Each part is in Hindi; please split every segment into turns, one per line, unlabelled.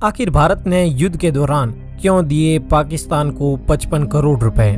आखिर भारत ने युद्ध के दौरान क्यों दिए पाकिस्तान को 55 करोड़ रुपए?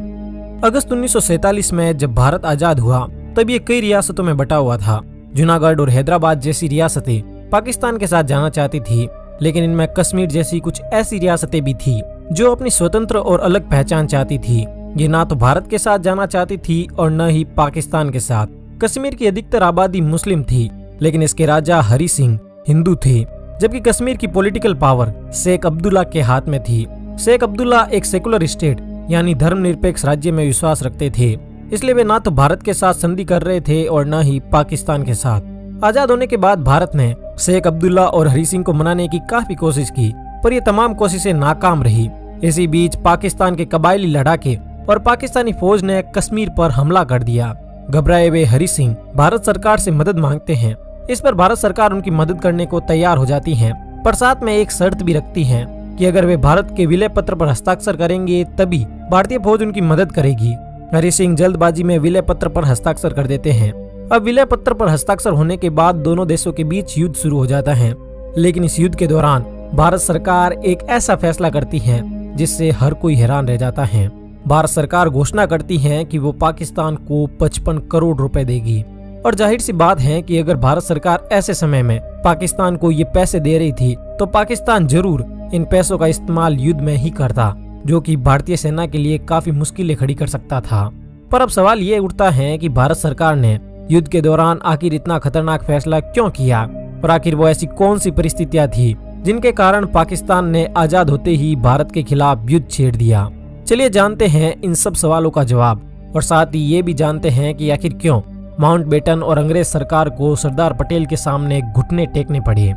अगस्त 1947 में जब भारत आजाद हुआ तब ये कई रियासतों में बटा हुआ था। जूनागढ़ और हैदराबाद जैसी रियासतें पाकिस्तान के साथ जाना चाहती थी, लेकिन इनमें कश्मीर जैसी कुछ ऐसी रियासतें भी थी जो अपनी स्वतंत्र और अलग पहचान चाहती थी। ये ना तो भारत के साथ जाना चाहती थी और न ही पाकिस्तान के साथ। कश्मीर की अधिकतर आबादी मुस्लिम थी, लेकिन इसके राजा हरि सिंह हिंदू थे, जबकि कश्मीर की पॉलिटिकल पावर शेख अब्दुल्ला के हाथ में थी। शेख अब्दुल्ला एक सेकुलर स्टेट यानी धर्मनिरपेक्ष राज्य में विश्वास रखते थे, इसलिए वे ना तो भारत के साथ संधि कर रहे थे और न ही पाकिस्तान के साथ। आजाद होने के बाद भारत ने शेख अब्दुल्ला और हरि सिंह को मनाने की काफी कोशिश की, पर ये तमाम कोशिशें नाकाम रही। इसी बीच पाकिस्तान के कबायली लड़ाके और पाकिस्तानी फौज ने कश्मीर पर हमला कर दिया। घबराए हुए हरि सिंह भारत सरकार से मदद मांगते हैं। इस पर भारत सरकार उनकी मदद करने को तैयार हो जाती है, पर साथ में एक शर्त भी रखती है कि अगर वे भारत के विलय पत्र पर हस्ताक्षर करेंगे तभी भारतीय फौज उनकी मदद करेगी। हरि सिंह जल्दबाजी में विलय पत्र पर हस्ताक्षर कर देते हैं। अब विलय पत्र पर हस्ताक्षर होने के बाद दोनों देशों के बीच युद्ध शुरू हो जाता है, लेकिन इस युद्ध के दौरान भारत सरकार एक ऐसा फैसला करती है जिससे हर कोई हैरान रह जाता है। भारत सरकार घोषणा करती है कि वो पाकिस्तान को 55 करोड़ रुपए देगी, और जाहिर सी बात है कि अगर भारत सरकार ऐसे समय में पाकिस्तान को ये पैसे दे रही थी तो पाकिस्तान जरूर इन पैसों का इस्तेमाल युद्ध में ही करता, जो कि भारतीय सेना के लिए काफी मुश्किलें खड़ी कर सकता था। पर अब सवाल ये उठता है कि भारत सरकार ने युद्ध के दौरान आखिर इतना खतरनाक फैसला क्यों किया, और आखिर वो ऐसी कौन सी परिस्थितियां थी जिनके कारण पाकिस्तान ने आजाद होते ही भारत के खिलाफ युद्ध छेड़ दिया। चलिए जानते हैं इन सब सवालों का जवाब, और साथ ही ये भी जानते हैं कि आखिर क्यों माउंटबेटन और अंग्रेज सरकार को सरदार पटेल के सामने घुटने टेकने पड़े।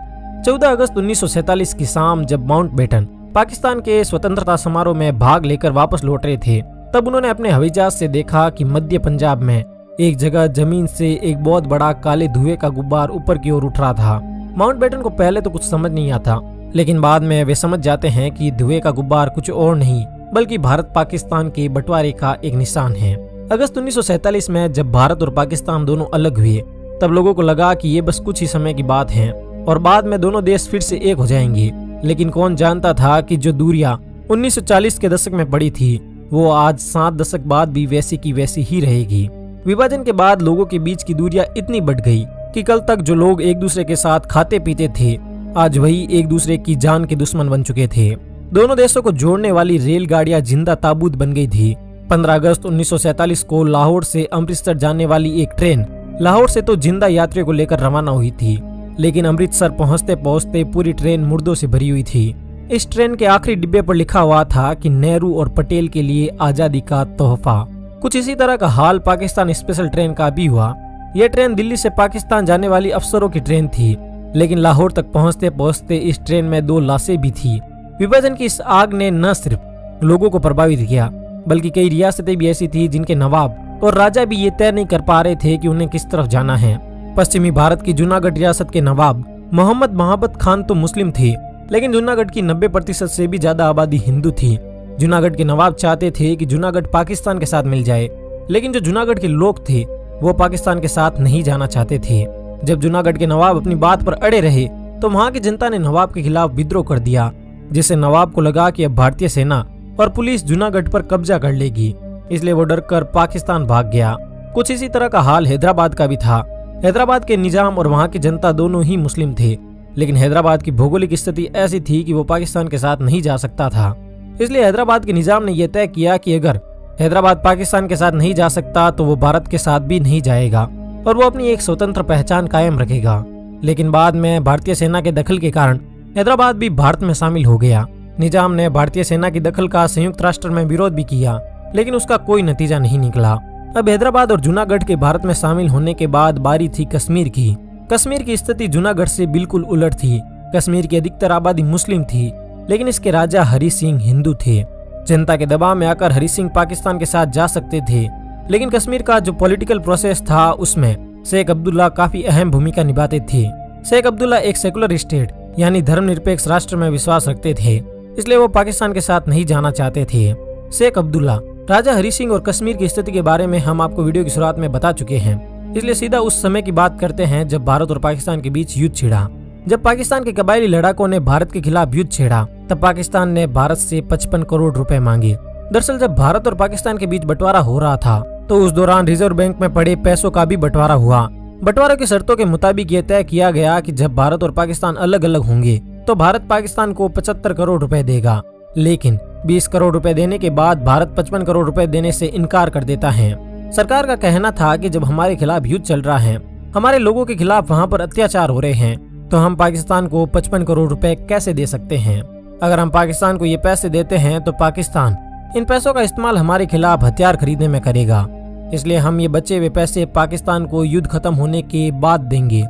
14 अगस्त 1947 की शाम जब माउंटबेटन पाकिस्तान के स्वतंत्रता समारोह में भाग लेकर वापस लौट रहे थे, तब उन्होंने अपने हवाई जहाज से देखा कि मध्य पंजाब में एक जगह जमीन से एक बहुत बड़ा काले धुएं का गुब्बार ऊपर की ओर उठ रहा था। माउंटबेटन को पहले तो कुछ समझ नहीं आता, लेकिन बाद में वे समझ जाते हैं कि धुएं का गुब्बार कुछ और नहीं बल्कि भारत पाकिस्तान के बंटवारे का एक निशान है। अगस्त 1947 में जब भारत और पाकिस्तान दोनों अलग हुए, तब लोगों को लगा कि ये बस कुछ ही समय की बात है और बाद में दोनों देश फिर से एक हो जाएंगे। लेकिन कौन जानता था कि जो दूरियां 1940 के दशक में पड़ी थी वो आज 7 दशक बाद भी वैसी की वैसी ही रहेगी। विभाजन के बाद लोगों के बीच की दूरियां इतनी बढ़ गई कि कल तक जो लोग एक दूसरे के साथ खाते पीते थे, आज वही एक दूसरे की जान के दुश्मन बन चुके थे। दोनों देशों को जोड़ने वाली रेलगाड़ियां जिंदा ताबूत बन गई थी। 15 अगस्त 1947 को लाहौर से अमृतसर जाने वाली एक ट्रेन लाहौर से तो जिंदा यात्रियों को लेकर रवाना हुई थी, लेकिन अमृतसर पहुंचते पहुंचते पूरी ट्रेन मुर्दों से भरी हुई थी। इस ट्रेन के आखिरी डिब्बे पर लिखा हुआ था कि नेहरू और पटेल के लिए आजादी का तोहफा। कुछ इसी तरह का हाल पाकिस्तान स्पेशल ट्रेन का भी हुआ। यह ट्रेन दिल्ली से पाकिस्तान जाने वाली अफसरों की ट्रेन थी, लेकिन लाहौर तक पहुंचते पहुंचते इस ट्रेन में 2 लाशें भी थी। विभाजन की इस आग ने न सिर्फ लोगों को प्रभावित किया, बल्कि कई रियासतें भी ऐसी थी जिनके नवाब और राजा भी ये तय नहीं कर पा रहे थे कि उन्हें किस तरफ जाना है। पश्चिमी भारत की जूनागढ़ रियासत के नवाब मोहम्मद महाबत खान तो मुस्लिम थे, लेकिन जूनागढ़ की 90% से भी ज्यादा आबादी हिंदू थी। जूनागढ़ के नवाब चाहते थे कि जूनागढ़ पाकिस्तान के साथ मिल जाए, लेकिन जो जूनागढ़ के लोग थे वो पाकिस्तान के साथ नहीं जाना चाहते थे। जब जूनागढ़ के नवाब अपनी बात पर अड़े रहे तो वहाँ की जनता ने नवाब के खिलाफ विद्रोह कर दिया, जिससे नवाब को लगा कि अब भारतीय सेना और पुलिस जूनागढ़ पर कब्जा कर लेगी, इसलिए वो डरकर पाकिस्तान भाग गया। कुछ इसी तरह का हाल हैदराबाद का भी था। हैदराबाद के निजाम और वहाँ की जनता दोनों ही मुस्लिम थे, लेकिन हैदराबाद की भौगोलिक स्थिति ऐसी थी कि वो पाकिस्तान के साथ नहीं जा सकता था। इसलिए हैदराबाद के निजाम ने यह तय किया कि अगर हैदराबाद पाकिस्तान के साथ नहीं जा सकता तो वो भारत के साथ भी नहीं जाएगा और वो अपनी एक स्वतंत्र पहचान कायम रखेगा। लेकिन बाद में भारतीय सेना के दखल के कारण हैदराबाद भी भारत में शामिल हो गया। निजाम ने भारतीय सेना की दखल का संयुक्त राष्ट्र में विरोध भी किया, लेकिन उसका कोई नतीजा नहीं निकला। अब हैदराबाद और जूनागढ़ के भारत में शामिल होने के बाद बारी थी कश्मीर की। कश्मीर की स्थिति जूनागढ़ से बिल्कुल उलट थी। कश्मीर की अधिकतर आबादी मुस्लिम थी, लेकिन इसके राजा हरि सिंह हिंदू थे। जनता के दबाव में आकर हरि सिंह पाकिस्तान के साथ जा सकते थे, लेकिन कश्मीर का जो पॉलिटिकल प्रोसेस था उसमें शेख अब्दुल्ला काफी अहम भूमिका निभाते थे। शेख अब्दुल्ला एक सेकुलर स्टेट यानी धर्मनिरपेक्ष राष्ट्र में विश्वास रखते थे, इसलिए वो पाकिस्तान के साथ नहीं जाना चाहते थे। शेख अब्दुल्ला, राजा हरि सिंह और कश्मीर की स्थिति के बारे में हम आपको वीडियो की शुरुआत में बता चुके हैं, इसलिए सीधा उस समय की बात करते हैं जब भारत और पाकिस्तान के बीच युद्ध छिड़ा। जब पाकिस्तान के कबायली लड़ाकों ने भारत के खिलाफ युद्ध छेड़ा तब पाकिस्तान ने भारत से 55 करोड़ रुपए मांगे। दरअसल जब भारत और पाकिस्तान के बीच बंटवारा हो रहा था तो उस दौरान रिजर्व बैंक में पड़े पैसों का भी बंटवारा हुआ। बंटवारे की शर्तों के मुताबिक ये तय किया गया कि जब भारत और पाकिस्तान अलग अलग होंगे तो भारत पाकिस्तान को 75 करोड़ रुपए देगा, लेकिन 20 करोड़ रुपए देने के बाद भारत 55 करोड़ रुपए देने से इनकार कर देता है। सरकार का कहना था कि जब हमारे खिलाफ युद्ध चल रहा है, हमारे लोगों के खिलाफ वहाँ पर अत्याचार हो रहे हैं, तो हम पाकिस्तान को 55 करोड़ रुपए कैसे दे सकते हैं। अगर हम पाकिस्तान को ये पैसे देते हैं तो पाकिस्तान इन पैसों का इस्तेमाल हमारे खिलाफ हथियार खरीदने में करेगा, इसलिए हम ये बचे हुए पैसे पाकिस्तान को युद्ध खत्म होने के बाद देंगे।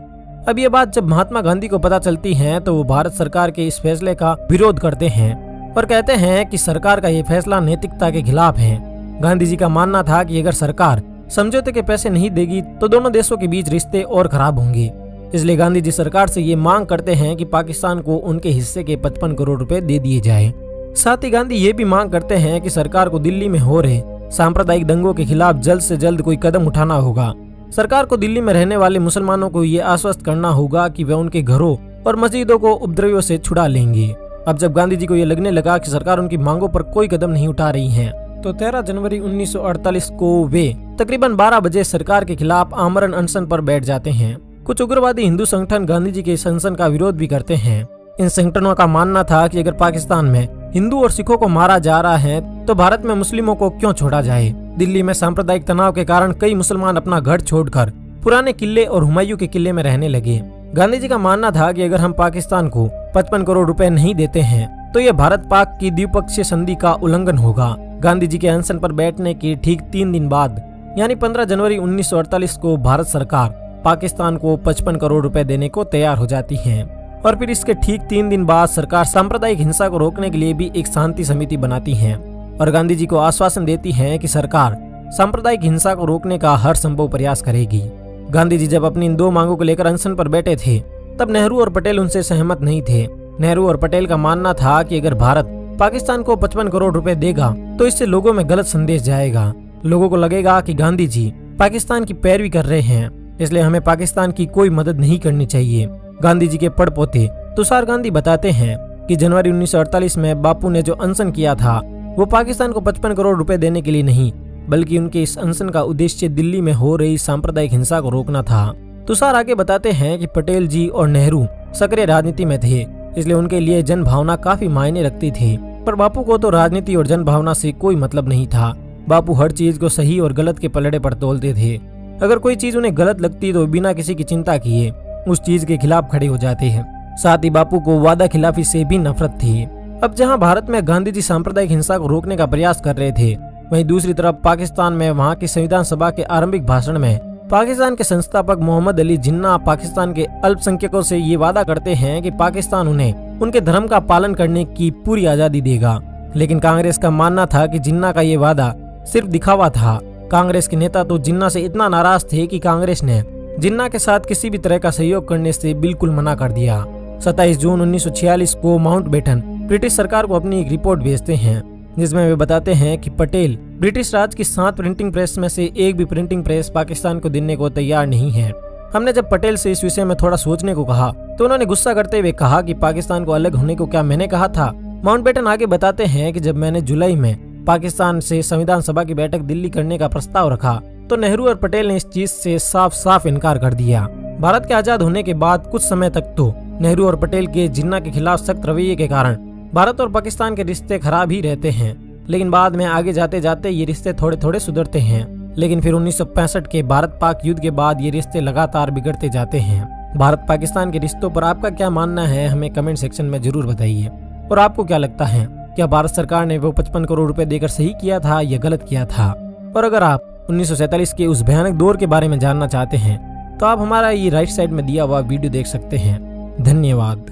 अब ये बात जब महात्मा गांधी को पता चलती है तो वो भारत सरकार के इस फैसले का विरोध करते हैं और कहते हैं कि सरकार का ये फैसला नैतिकता के खिलाफ है। गांधी जी का मानना था कि अगर सरकार समझौते के पैसे नहीं देगी तो दोनों देशों के बीच रिश्ते और खराब होंगे। इसलिए गांधी जी सरकार से ये मांग करते हैं कि पाकिस्तान को उनके हिस्से के 55 करोड़ रुपए दे दिए जाए। साथ ही गांधी ये भी मांग करते हैं कि सरकार को दिल्ली में हो रहे सांप्रदायिक दंगों के खिलाफ जल्द से जल्द कोई कदम उठाना होगा। सरकार को दिल्ली में रहने वाले मुसलमानों को ये आश्वस्त करना होगा कि वे उनके घरों और मस्जिदों को उपद्रवियों से छुड़ा लेंगे। अब जब गांधी जी को ये लगने लगा कि सरकार उनकी मांगों पर कोई कदम नहीं उठा रही है तो 13 जनवरी 1948 को वे तकरीबन 12 बजे सरकार के खिलाफ आमरण अनशन पर बैठ जाते हैं। कुछ उग्रवादी हिंदू संगठन गांधी जी के इस अनशन का विरोध भी करते हैं। इन संगठनों का मानना था कि अगर पाकिस्तान में हिंदू और सिखों को मारा जा रहा है तो भारत में मुस्लिमों को क्यों छोड़ा जाए। दिल्ली में सांप्रदायिक तनाव के कारण कई मुसलमान अपना घर छोड़कर पुराने किले और हुमायूं के किले में रहने लगे। गांधी जी का मानना था कि अगर हम पाकिस्तान को 55 करोड़ रुपए नहीं देते हैं तो यह भारत पाक की द्विपक्षीय संधि का उल्लंघन होगा। गांधी जी के अनशन पर बैठने के ठीक 3 दिन बाद यानी 15 जनवरी 1948 को भारत सरकार पाकिस्तान को 55 करोड़ रुपए देने को तैयार हो जाती है और फिर इसके ठीक 3 दिन बाद सरकार सांप्रदायिक हिंसा को रोकने के लिए भी एक शांति समिति बनाती है और गांधी जी को आश्वासन देती है कि सरकार सांप्रदायिक हिंसा को रोकने का हर संभव प्रयास करेगी। गांधी जी जब अपनी इन 2 मांगों को लेकर अनशन पर बैठे थे तब नेहरू और पटेल उनसे सहमत नहीं थे। नेहरू और पटेल का मानना था कि अगर भारत पाकिस्तान को 55 करोड़ रुपए देगा तो इससे लोगों में गलत संदेश जाएगा। लोगों को लगेगा कि गांधी जी पाकिस्तान की पैरवी कर रहे हैं, इसलिए हमें पाकिस्तान की कोई मदद नहीं करनी चाहिए। गांधी जी के पड़पोते तुषार गांधी बताते हैं कि जनवरी 1948 में बापू ने जो अनशन किया था वो पाकिस्तान को 55 करोड़ रुपए देने के लिए नहीं, बल्कि उनके इस अनशन का उद्देश्य दिल्ली में हो रही सांप्रदायिक हिंसा को रोकना था। तुषार आगे बताते हैं कि पटेल जी और नेहरू सक्रिय राजनीति में थे, इसलिए उनके लिए जन भावना काफी मायने रखती थी, पर बापू को तो राजनीति और जन भावना से कोई मतलब नहीं था। बापू हर चीज को सही और गलत के पलड़े पर तोलते थे। अगर कोई चीज उन्हें गलत लगती तो बिना किसी की चिंता किए उस चीज के खिलाफ खड़े हो जाते हैं। साथ ही बापू को वादा खिलाफी से भी नफरत थी। अब जहां भारत में गांधी जी सांप्रदायिक हिंसा को रोकने का प्रयास कर रहे थे, वहीं दूसरी तरफ पाकिस्तान में वहां की संविधान सभा के आरंभिक भाषण में पाकिस्तान के संस्थापक मोहम्मद अली जिन्ना पाकिस्तान के अल्पसंख्यकों से ये वादा करते हैं कि पाकिस्तान उन्हें उनके धर्म का पालन करने की पूरी आजादी देगा। लेकिन कांग्रेस का मानना था कि जिन्ना का ये वादा सिर्फ दिखावा था। कांग्रेस के नेता तो जिन्ना से इतना नाराज थे कि कांग्रेस ने जिन्ना के साथ किसी भी तरह का सहयोग करने से बिल्कुल मना कर दिया। 27 जून 1946 को माउंटबेटन ब्रिटिश सरकार को अपनी एक रिपोर्ट भेजते हैं जिसमें वे बताते हैं कि पटेल ब्रिटिश राज की 7 प्रिंटिंग प्रेस में से एक भी प्रिंटिंग प्रेस पाकिस्तान को देने को तैयार नहीं है। हमने जब पटेल से इस विषय में थोड़ा सोचने को कहा तो उन्होंने गुस्सा करते हुए कहा कि पाकिस्तान को अलग होने को क्या मैंने कहा था। माउंटबेटन आगे बताते हैं कि जब मैंने जुलाई में पाकिस्तान से संविधान सभा की बैठक दिल्ली करने का प्रस्ताव रखा तो नेहरू और पटेल ने इस चीज से साफ साफ इनकार कर दिया। भारत के आजाद होने के बाद कुछ समय तक तो नेहरू और पटेल के जिन्ना के खिलाफ सख्त रवैये के कारण भारत और पाकिस्तान के रिश्ते खराब ही रहते हैं, लेकिन बाद में आगे जाते जाते ये रिश्ते थोड़े थोड़े सुधरते हैं। लेकिन फिर 1965 के भारत पाक युद्ध के बाद ये रिश्ते लगातार बिगड़ते जाते हैं। भारत पाकिस्तान के रिश्तों पर आपका क्या मानना है, हमें कमेंट सेक्शन में जरूर बताइए। और आपको क्या लगता है, क्या भारत सरकार ने वो 55 करोड़ रुपए देकर सही किया था या गलत किया था? और अगर आप 1947 के उस भयानक दौर के बारे में जानना चाहते हैं तो आप हमारा ये राइट साइड में दिया हुआ वीडियो देख सकते हैं। धन्यवाद।